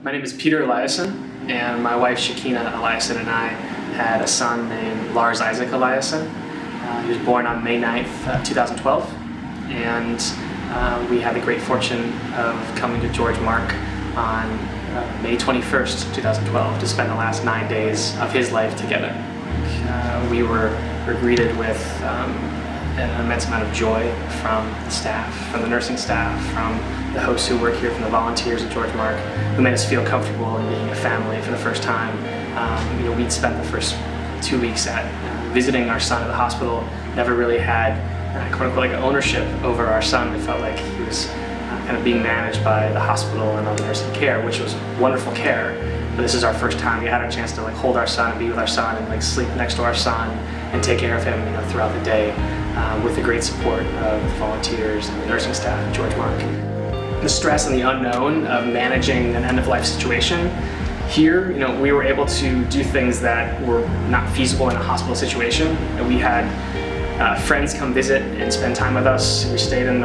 My name is Peter Eliassen, and my wife Shakina Eliassen and I had a son named Lars Isaac Eliassen. He was born on May 9th, 2012, and we had the great fortune of coming to George Mark on May 21st, 2012 to spend the last 9 days of his life together. We were greeted with an immense amount of joy from the staff, from the nursing staff, from the hosts who work here, from the volunteers at George Mark, who made us feel comfortable in being a family for the first time. We'd spent the first 2 weeks at visiting our son at the hospital, never really had quote unquote like ownership over our son. We felt like he was kind of being managed by the hospital and other nursing care, which was wonderful care. But this is our first time. We had our chance to hold our son and be with our son and sleep next to our son and take care of him throughout the day with the great support of the volunteers and the nursing staff at George Mark. The stress and the unknown of managing an end-of-life situation, here we were able to do things that were not feasible in a hospital situation. We had friends come visit and spend time with us. We stayed in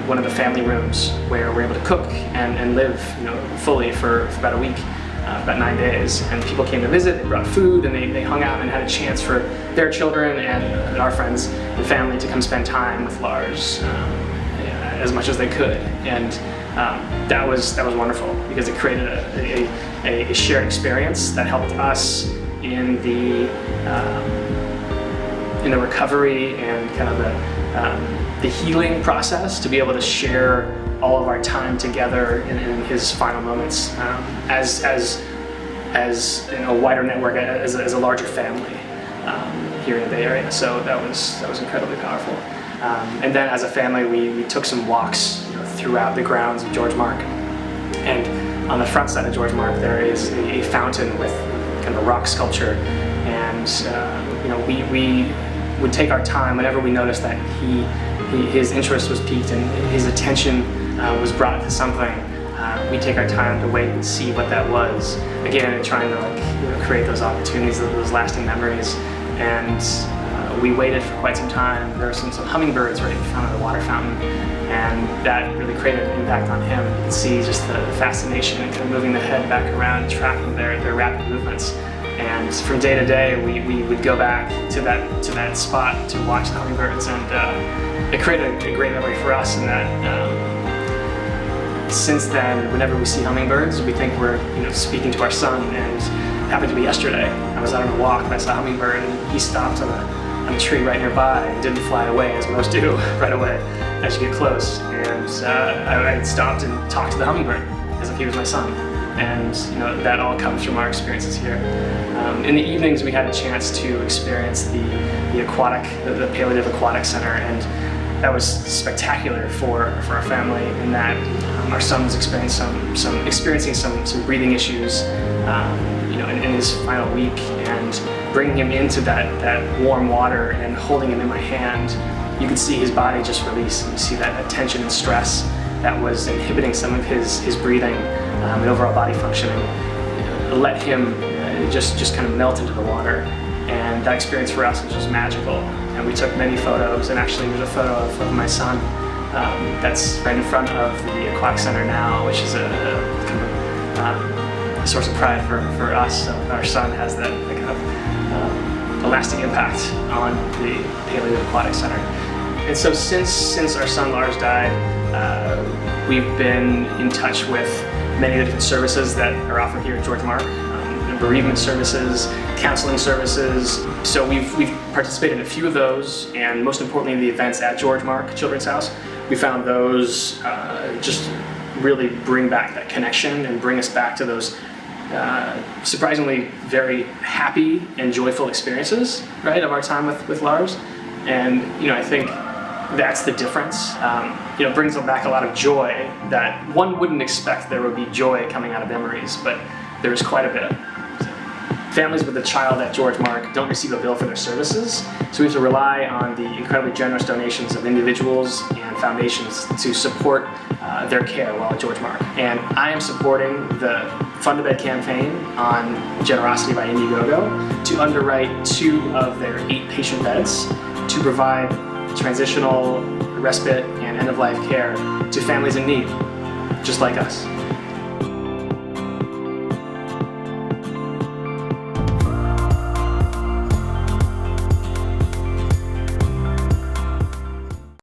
one of the family rooms where we're able to cook and live fully for about a week, about 9 days. And people came to visit, they brought food, and they hung out and had a chance for their children and our friends and family to come spend time with Lars as much as they could. And that was wonderful because it created a shared experience that helped us in the recovery and kind of the healing process, to be able to share all of our time together in his final moments as a wider network, as a larger family here in the Bay Area. So that was incredibly powerful. And then as a family, we took some walks throughout the grounds of George Mark. And on the front side of George Mark, there is a fountain with kind of a rock sculpture. And we would take our time whenever we noticed that his interest was piqued and his attention was brought to something. We take our time to wait and see what that was. Again, and trying to create those opportunities, those lasting memories. And we waited for quite some time. There were some hummingbirds right in front of the water fountain, and that really created an impact on him. You could see just the fascination and kind of moving the head back around, tracking their rapid movements. And from day to day, we would go back to that spot to watch the hummingbirds, and it created a great memory for us. And that since then, whenever we see hummingbirds, we think we're speaking to our son. And it happened to be yesterday. I was out on a walk and I saw a hummingbird, and he stopped on a tree right nearby and didn't fly away as most do right away as you get close. And I stopped and talked to the hummingbird as if he was my son. And that all comes from our experiences here. In the evenings, we had a chance to experience the Palliative Aquatic Center, and that was spectacular for our family. In that our son was experiencing some breathing issues, in his final week, and bringing him into that warm water and holding him in my hand, you could see his body just release. You see that tension and stress that was inhibiting some of his breathing and overall body functioning. Let him just kind of melt into the water, and that experience for us was just magical. And we took many photos, and actually there's a photo of my son that's right in front of the Aquatic Center now, which is a source of pride for us. So our son has that kind of a lasting impact on the Palliative Aquatic Center. And so since our son Lars died, we've been in touch with many of the different services that are offered here at George Mark, bereavement services, counseling services. So we've participated in a few of those, and most importantly, the events at George Mark Children's House. We found those just really bring back that connection and bring us back to those surprisingly very happy and joyful experiences, right, of our time with Lars. And I think that's the difference. It brings back a lot of joy that one wouldn't expect there would be joy coming out of memories, but there's quite a bit. Families with a child at George Mark don't receive a bill for their services, so we have to rely on the incredibly generous donations of individuals and foundations to support their care while at George Mark. And I am supporting the Fund a Bed campaign on Generosity by Indiegogo to underwrite 2 of their 8 patient beds to provide transitional, respite, and end-of-life care to families in need, just like us.